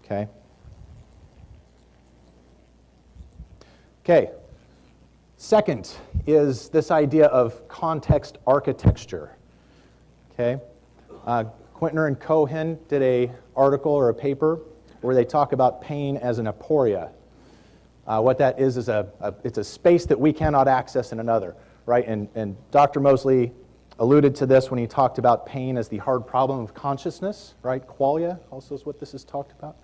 Okay? Okay. Second is this idea of context architecture. Okay? Quintner and Cohen did an article or a paper where they talk about pain as an aporia. What that is it's a space that we cannot access in another, right? And Dr. Mosley alluded to this when he talked about pain as the hard problem of consciousness, right? Qualia also is what this is talked about.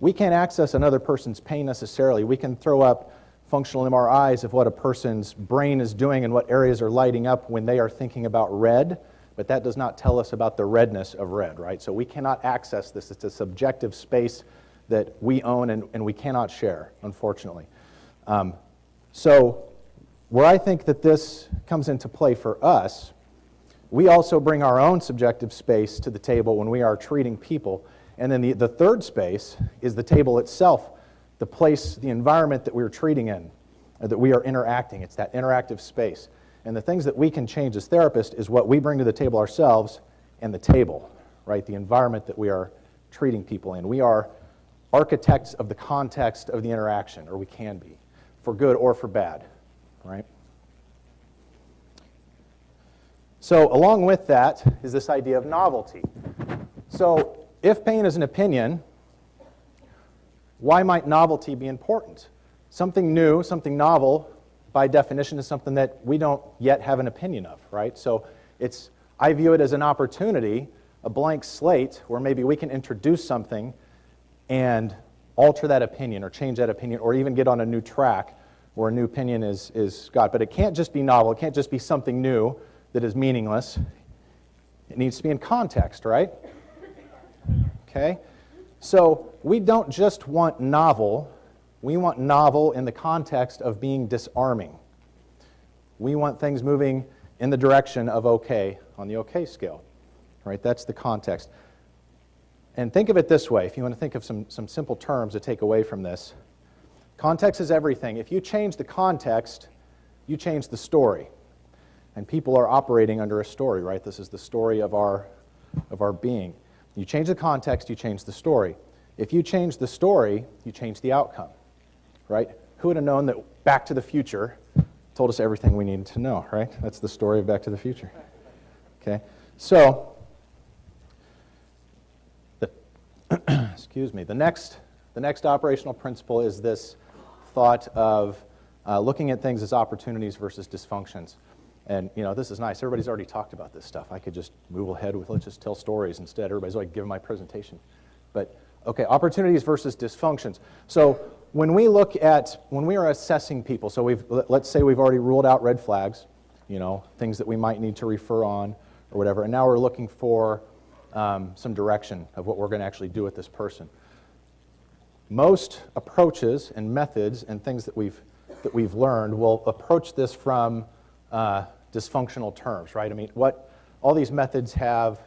We can't access another person's pain necessarily. We can throw up functional MRIs of what a person's brain is doing and what areas are lighting up when they are thinking about red, but that does not tell us about the redness of red, right? So we cannot access this. It's a subjective space that we own and we cannot share, unfortunately. So where I think that this comes into play for us, we also bring our own subjective space to the table when we are treating people. And then the third space is the table itself, the place, the environment that we're treating in, that we are interacting. It's that interactive space. And the things that we can change as therapists is what we bring to the table ourselves and the table, right? The environment that we are treating people in. We are architects of the context of the interaction, or we can be, for good or for bad, right? So along with that is this idea of novelty. So if pain is an opinion, why might novelty be important? Something new, something novel, by definition, is something that we don't yet have an opinion of, right? So I view it as an opportunity, a blank slate, where maybe we can introduce something and alter that opinion or change that opinion or even get on a new track where a new opinion is got. But it can't just be novel. It can't just be something new that is meaningless. It needs to be in context, right? Okay? So we don't just want novel. We want novel in the context of being disarming. We want things moving in the direction of okay on the okay scale, right? That's the context. And think of it this way, if you want to think of some simple terms to take away from this. Context is everything. If you change the context, you change the story. And people are operating under a story, right? This is the story of our being. You change the context, you change the story. If you change the story, you change the outcome, right? Who would have known that Back to the Future told us everything we needed to know, right? That's the story of Back to the Future. Okay, so excuse me. The next operational principle is this thought of looking at things as opportunities versus dysfunctions. And, this is nice. Everybody's already talked about this stuff. I could just move ahead with, let's just tell stories instead. Everybody's like giving my presentation. But, okay, opportunities versus dysfunctions. So when we are assessing people, so let's say we've already ruled out red flags, things that we might need to refer on or whatever, and now we're looking for some direction of what we're going to actually do with this person. Most approaches and methods and things that we've learned will approach this from dysfunctional terms, right? I mean, all these methods have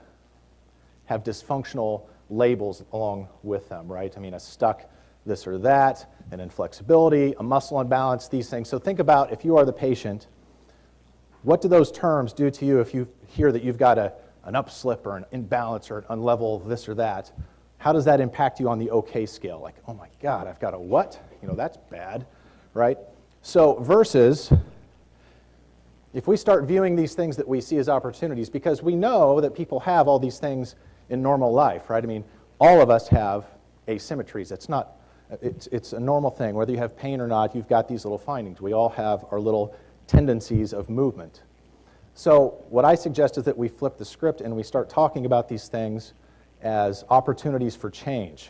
dysfunctional labels along with them, right? I mean, a stuck this or that, an inflexibility, a muscle imbalance, these things. So think about, if you are the patient, what do those terms do to you if you hear that you've got an upslip or an imbalance or an unlevel this or that? How does that impact you on the okay scale? Like, oh my God, I've got a what? That's bad, right? So versus, if we start viewing these things that we see as opportunities, because we know that people have all these things in normal life, right? I mean, all of us have asymmetries. It's a normal thing. Whether you have pain or not, you've got these little findings. We all have our little tendencies of movement. So what I suggest is that we flip the script and we start talking about these things as opportunities for change.